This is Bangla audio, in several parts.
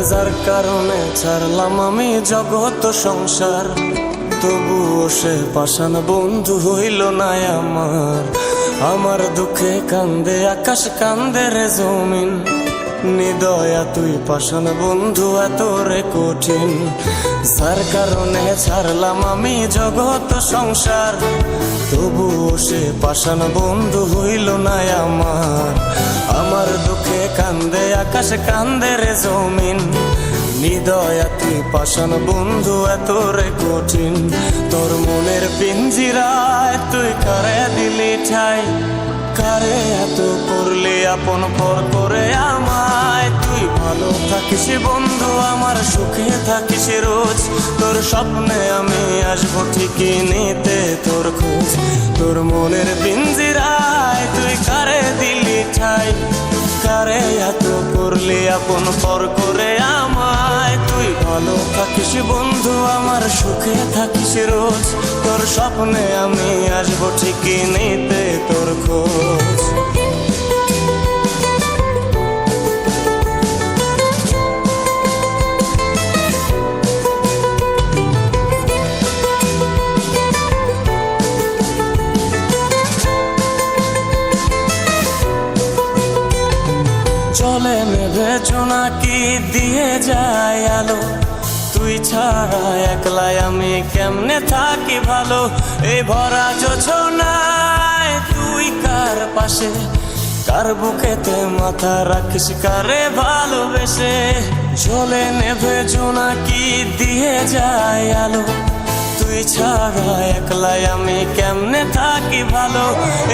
যার কারণে ছাড়লাম আমি জগৎ সংসার, তবুও সে পাষাণ বন্ধু হইল না আমার। আমার দুঃখে কান্দে আকাশ, কান্দে রে জমিন, নিদয়া তুই পাষাণ বন্ধু এত রে কঠিন। যার কারণে ছাড়লাম আমি জগৎ সংসার, তবুও সে পাষাণ বন্ধু হইল না আমার। আমার দুঃখে কান্দে আকাশ, কান্দে রে জমিন, নিদয়া তুই পাষাণ বন্ধু এত রে কঠিন। তোর মনের পিঞ্জিরায় তুই কারে দিলি ঠাই, কারে এত করলি আপন পর করে আমায়। তুই ভালো থাকিস বন্ধু আমার, সুখে থাকিস রোজ, তোর স্বপ্নে আমি আসবো ঠিকই নিতে তোর খোঁজ। তোর মনের পিঞ্জিরায় তুই কারে দিলি ঠাই, কারে এত করলি আপন পর করে আমায়। তুই ভালো থাকিস বন্ধু আমার, সুখে থাকিস রোজ, তোর স্বপ্নে আমি আসবো ঠিকই নিতে তোর খোঁজ। চলে নেবে জোনাকি দিয়ে যায় আলো, তুই ছাড়া একলাই আমি কেমনে থাকি ভালো। এই ভরা যোছনায় তুই কার পাশে, কার বুকেতে মাথা রাখিস কারে ভালোবেসে। চলে নেবে জোনাকি দিয়ে যায় আলো, তুই ছাড়া একলাই আমি কেমনে থাকি ভালো।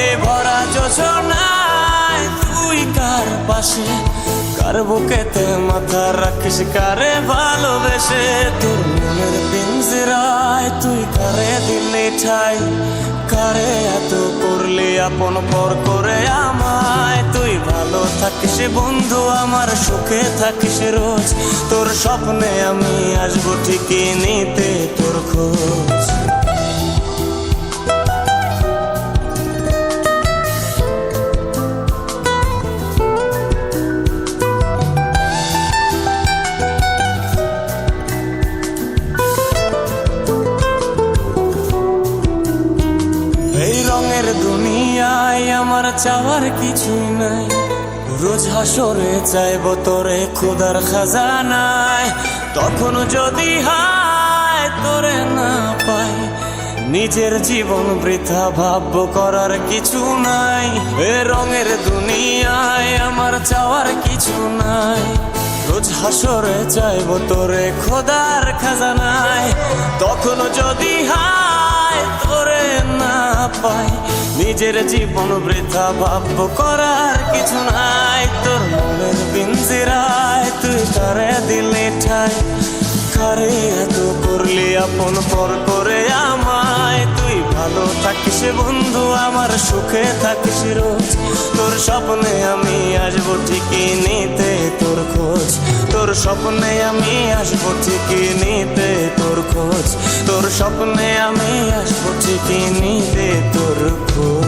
এই ভরা যোছনায় তুই কার পাশে, কার বুকেতে মাথা রাখিস কারে ভালোবেসে। তোর মনের পিঞ্জিরায় তুই কারে দিলি ঠাই, কারে এত করলি আপন পর করে আমায়। তুই ভালো থাকিস বন্ধু আমার, সুখে থাকিস রোজ, তোর স্বপ্নে আমি আসবো ঠিকই নিতে তোর খোঁজ। এই রঙের দুনিয়ায় আমার চাওয়ার কিছুই নাই, রোজ হাসরে চাইব তোরে খোদার খাজানায়। তখন যদি হায় তোরে না পাই, নিজের জীবন বৃথা ভাবব করার কিছু নাই। এ রঙের দুনিয়ায় আমার চাওয়ার কিছু নাই, রোজ হাসরে চাইব তোরে খোদার খাজানায়। তখন যদি হায় তোরে না পাই, নিজের জীবন বৃথা ভাবব করার কিছু নাই। তোর মনের পিঞ্জিরায় তুই কারে দিলি ঠাই, কারে এত করলি আপন পর করে আমায়। তুই ভালো থাকিস বন্ধু আমার, সুখে থাকিস রোজ, তোর স্বপ্নে আমি আসবো ঠিকই নিতে তোর খোঁজ। তোর স্বপ্নে আমি আসবো ঠিকই নিতে তোর খোঁজ, তোর স্বপ্নে আমি আসবো ঠিকই নিতে তোর খোঁজ।